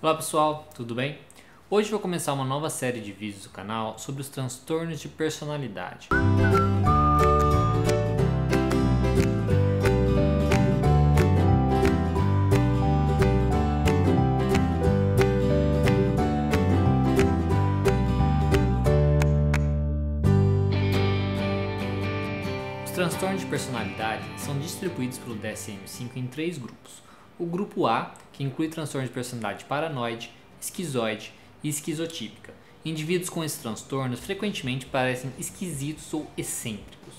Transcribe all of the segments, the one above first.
Olá pessoal, tudo bem? Hoje vou começar uma nova série de vídeos do canal sobre os transtornos de personalidade. Os transtornos de personalidade são distribuídos pelo DSM-5 em três grupos. O grupo A, que inclui transtornos de personalidade paranoide, esquizoide e esquizotípica. Indivíduos com esses transtornos frequentemente parecem esquisitos ou excêntricos.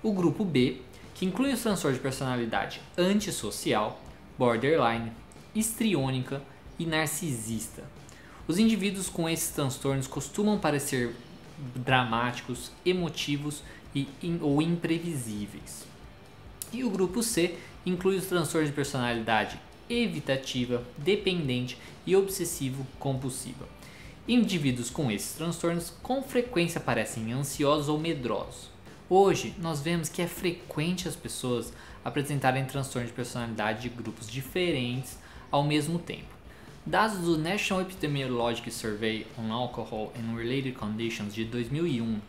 O grupo B, que inclui os transtornos de personalidade antissocial, borderline, histriônica e narcisista. Os indivíduos com esses transtornos costumam parecer dramáticos, emotivos ou imprevisíveis. E o grupo C inclui os transtornos de personalidade evitativa, dependente e obsessivo-compulsiva. Indivíduos com esses transtornos com frequência parecem ansiosos ou medrosos. Hoje, nós vemos que é frequente as pessoas apresentarem transtornos de personalidade de grupos diferentes ao mesmo tempo. Dados do National Epidemiologic Survey on Alcohol and Related Conditions de 2001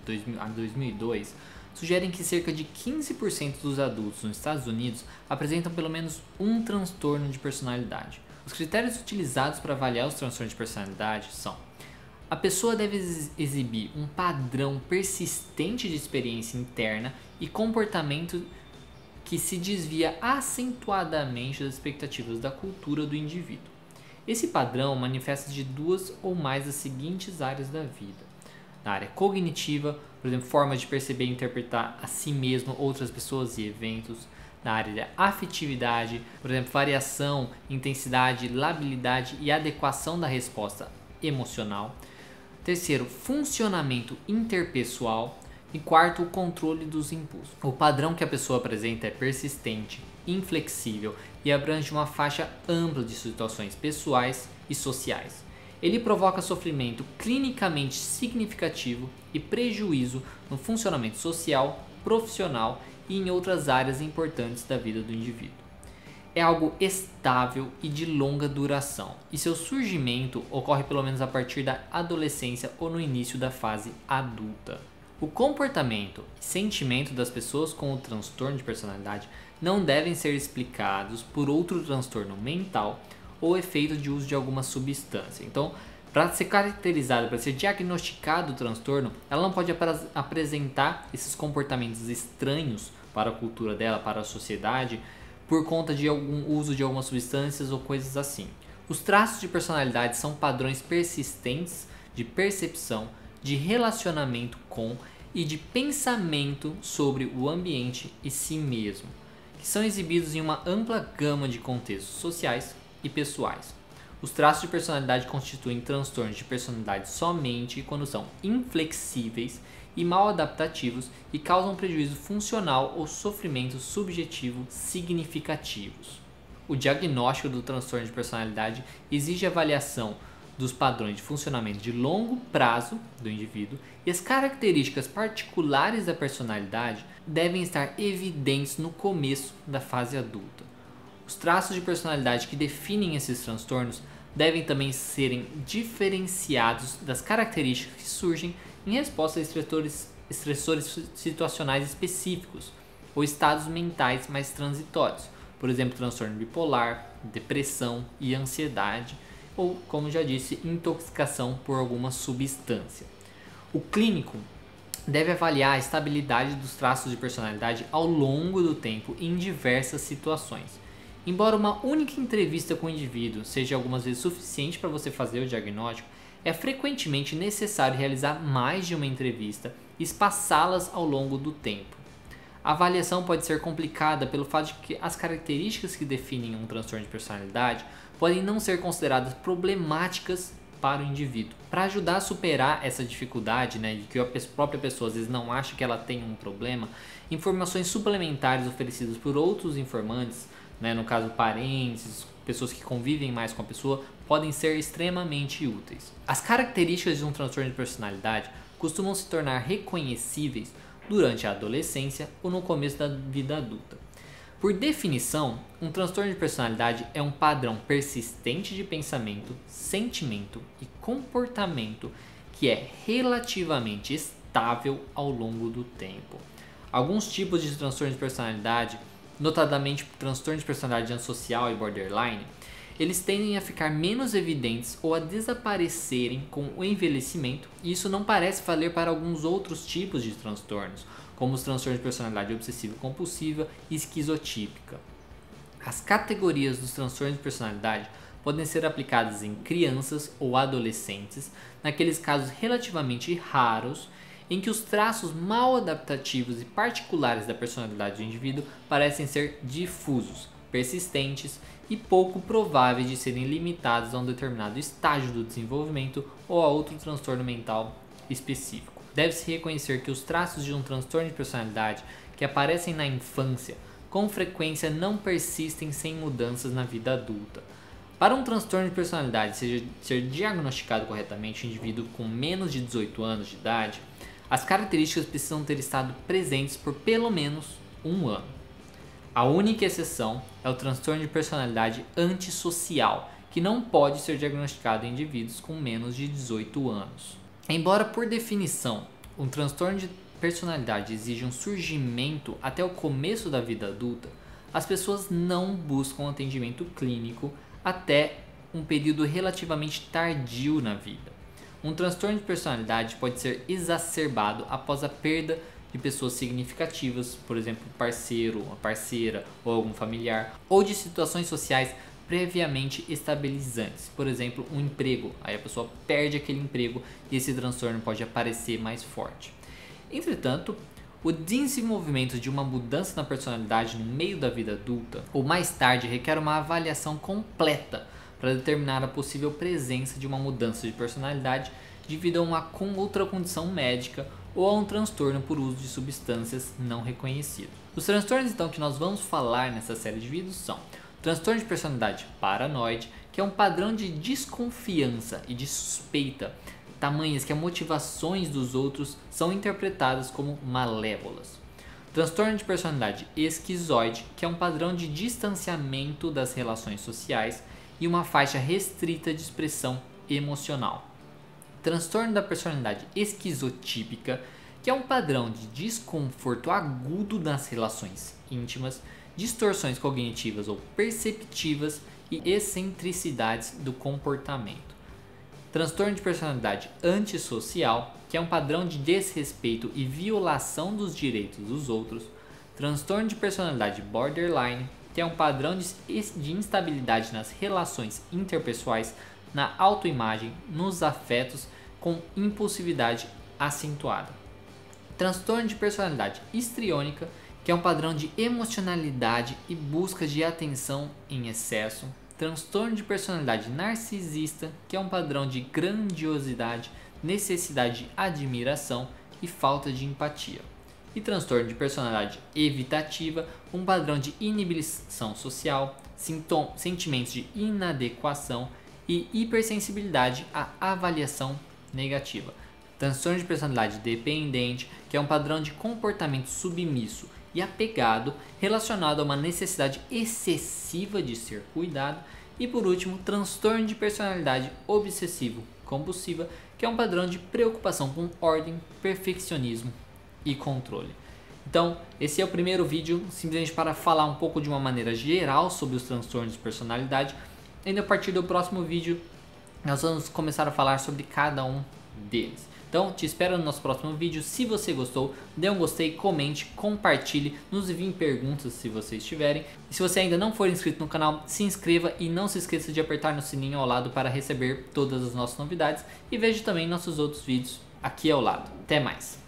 a 2002 sugerem que cerca de 15% dos adultos nos Estados Unidos apresentam pelo menos um transtorno de personalidade. Os critérios utilizados para avaliar os transtornos de personalidade são: a pessoa deve exibir um padrão persistente de experiência interna e comportamento que se desvia acentuadamente das expectativas da cultura do indivíduo. Esse padrão manifesta de duas ou mais das seguintes áreas da vida: na área cognitiva, por exemplo, forma de perceber e interpretar a si mesmo, outras pessoas e eventos; na área da afetividade, por exemplo, variação, intensidade, labilidade e adequação da resposta emocional; terceiro, funcionamento interpessoal; e quarto, o controle dos impulsos. O padrão que a pessoa apresenta é persistente, inflexível e abrange uma faixa ampla de situações pessoais e sociais. Ele provoca sofrimento clinicamente significativo e prejuízo no funcionamento social, profissional e em outras áreas importantes da vida do indivíduo. É algo estável e de longa duração, e seu surgimento ocorre pelo menos a partir da adolescência ou no início da fase adulta. O comportamento e sentimento das pessoas com o transtorno de personalidade não devem ser explicados por outro transtorno mental ou efeito de uso de alguma substância. Então, para ser caracterizado, para ser diagnosticado o transtorno, ela não pode apresentar esses comportamentos estranhos para a cultura dela, para a sociedade, por conta de algum uso de algumas substâncias ou coisas assim. Os traços de personalidade são padrões persistentes de percepção, de relacionamento com e de pensamento sobre o ambiente e si mesmo, que são exibidos em uma ampla gama de contextos sociais e pessoais. Os traços de personalidade constituem transtornos de personalidade somente quando são inflexíveis e mal adaptativos e causam prejuízo funcional ou sofrimento subjetivo significativos. O diagnóstico do transtorno de personalidade exige avaliação dos padrões de funcionamento de longo prazo do indivíduo, e as características particulares da personalidade devem estar evidentes no começo da fase adulta. Os traços de personalidade que definem esses transtornos devem também serem diferenciados das características que surgem em resposta a estressores situacionais específicos ou estados mentais mais transitórios, por exemplo, transtorno bipolar, depressão e ansiedade, ou, como já disse, intoxicação por alguma substância. O clínico deve avaliar a estabilidade dos traços de personalidade ao longo do tempo em diversas situações. Embora uma única entrevista com o indivíduo seja algumas vezes suficiente para você fazer o diagnóstico, é frequentemente necessário realizar mais de uma entrevista e espaçá-las ao longo do tempo. A avaliação pode ser complicada pelo fato de que as características que definem um transtorno de personalidade podem não ser consideradas problemáticas para o indivíduo. Para ajudar a superar essa dificuldade, de que a própria pessoa às vezes não acha que ela tem um problema, informações suplementares oferecidas por outros informantes, no caso parentes, pessoas que convivem mais com a pessoa, podem ser extremamente úteis. As características de um transtorno de personalidade costumam se tornar reconhecíveis durante a adolescência ou no começo da vida adulta. Por definição, um transtorno de personalidade é um padrão persistente de pensamento, sentimento e comportamento que é relativamente estável ao longo do tempo. Alguns tipos de transtorno de personalidade, notadamente transtorno de personalidade antissocial e borderline, eles tendem a ficar menos evidentes ou a desaparecerem com o envelhecimento, e isso não parece valer para alguns outros tipos de transtornos, como os transtornos de personalidade obsessiva-compulsiva e esquizotípica. As categorias dos transtornos de personalidade podem ser aplicadas em crianças ou adolescentes, naqueles casos relativamente raros em que os traços mal adaptativos e particulares da personalidade do indivíduo parecem ser difusos, persistentes e pouco prováveis de serem limitados a um determinado estágio do desenvolvimento ou a outro transtorno mental específico. Deve-se reconhecer que os traços de um transtorno de personalidade que aparecem na infância com frequência não persistem sem mudanças na vida adulta. Para um transtorno de personalidade ser diagnosticado corretamente, o indivíduo com menos de 18 anos de idade, as características precisam ter estado presentes por pelo menos um ano. A única exceção é o transtorno de personalidade antissocial, que não pode ser diagnosticado em indivíduos com menos de 18 anos. Embora, por definição, um transtorno de personalidade exija um surgimento até o começo da vida adulta, as pessoas não buscam atendimento clínico até um período relativamente tardio na vida. Um transtorno de personalidade pode ser exacerbado após a perda de pessoas significativas, por exemplo, parceiro, uma parceira ou algum familiar, ou de situações sociais previamente estabilizantes, por exemplo, um emprego. Aí a pessoa perde aquele emprego e esse transtorno pode aparecer mais forte. Entretanto, o desenvolvimento de uma mudança na personalidade no meio da vida adulta ou mais tarde requer uma avaliação completa para determinar a possível presença de uma mudança de personalidade devido a uma outra condição médica ou a um transtorno por uso de substâncias não reconhecidas. Os transtornos então que nós vamos falar nessa série de vídeos são transtorno de personalidade paranoide, que é um padrão de desconfiança e de suspeita, tamanhas que as motivações dos outros são interpretadas como malévolas. Transtorno de personalidade esquizoide, que é um padrão de distanciamento das relações sociais e uma faixa restrita de expressão emocional. Transtorno da personalidade esquizotípica, que é um padrão de desconforto agudo nas relações íntimas, distorções cognitivas ou perceptivas e excentricidades do comportamento. Transtorno de personalidade antissocial, que é um padrão de desrespeito e violação dos direitos dos outros. Transtorno de personalidade borderline, que é um padrão de instabilidade nas relações interpessoais, na autoimagem, nos afetos, com impulsividade acentuada. Transtorno de personalidade histriônica, que é um padrão de emocionalidade e busca de atenção em excesso. Transtorno de personalidade narcisista, que é um padrão de grandiosidade, necessidade de admiração e falta de empatia. E transtorno de personalidade evitativa, um padrão de inibição social, sentimentos de inadequação e hipersensibilidade à avaliação negativa. Transtorno de personalidade dependente, que é um padrão de comportamento submisso e apegado relacionado a uma necessidade excessiva de ser cuidado. E por último, transtorno de personalidade obsessivo-compulsiva, que é um padrão de preocupação com ordem, perfeccionismo e controle. Então, esse é o primeiro vídeo, simplesmente para falar um pouco de uma maneira geral sobre os transtornos de personalidade. E a partir do próximo vídeo, nós vamos começar a falar sobre cada um deles. Então, te espero no nosso próximo vídeo. Se você gostou, dê um gostei, comente, compartilhe, nos envie perguntas se vocês tiverem. E se você ainda não for inscrito no canal, se inscreva e não se esqueça de apertar no sininho ao lado para receber todas as nossas novidades. E veja também nossos outros vídeos aqui ao lado. Até mais!